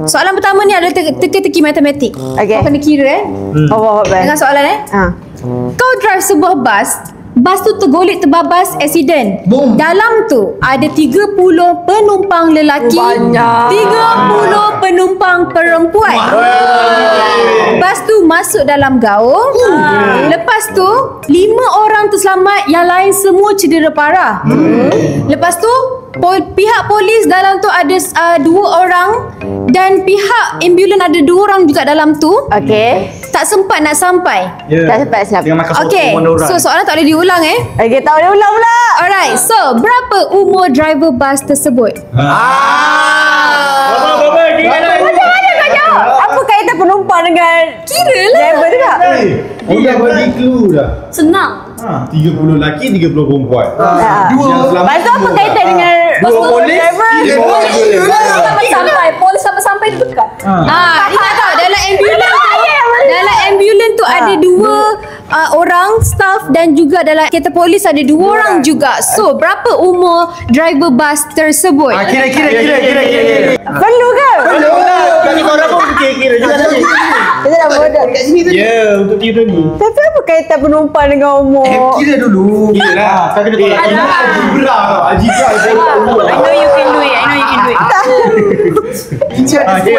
Soalan pertama ni adalah teka-teki matematik. Okay. Kau kena kira Allah Akbar. Dengar soalan Kau drive sebuah bas tu tergolek terbabas accident. Dalam tu ada 30 penumpang lelaki, 30 penumpang perempuan. Bas tu masuk dalam gaung. Lepas tu 5 orang terselamat, yang lain semua cedera parah. Lepas tu pihak polis dalam tu ada 2 orang dan pihak ambulan ada 2 orang juga dalam tu. Okay. Tak sempat nak sampai. Tak sempat siap. Okay, so soalan tak boleh diulang Okay, tak boleh ulang pula. Alright, so berapa umur driver bas tersebut? Apa kaitan penumpang dengan Kira lah. driver tu tak? Oh, dah bagi clue dah. Senang. 30 lelaki, 30 perempuan. Lepas tu apa kaitan dengan polis, driver? Polis sampai tu dekat. Ingat tak dalam ambulan tu ada 2 orang staff dan juga dalam kereta polis ada 2 orang juga. So berapa umur driver bas tersebut? Kira. Perlu ke? Perlu lah. Bagi korang pun kira juga tadi. Kita dah bodoh. Ya, untuk kira ni. Tapi apa kaitan penumpang dengan umur? Kira dulu. Kira lah. Kau kena tolak. Berat tau. Ajibah. I know you can do it.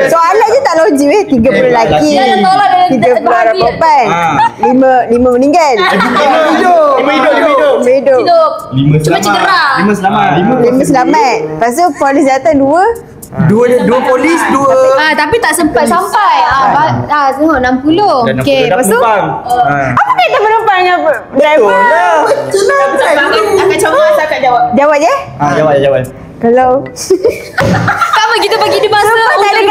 Soalan je tak logik 30 lelaki, 30 orang perempuan, 5 meninggal, 5 hidup, 5 selamat. 5 selamat. 5 selamat. Lepas tu polis datang 2. Dua polis, 2. Tapi tak sempat sampai. Tengok 60. Okey, lepas tu Apa kaitan penumpang dengan driver? Akak cemas, akak jawab. Jawab je. Jawab. Kalau Tak apa, kita bagi dia masa tak ada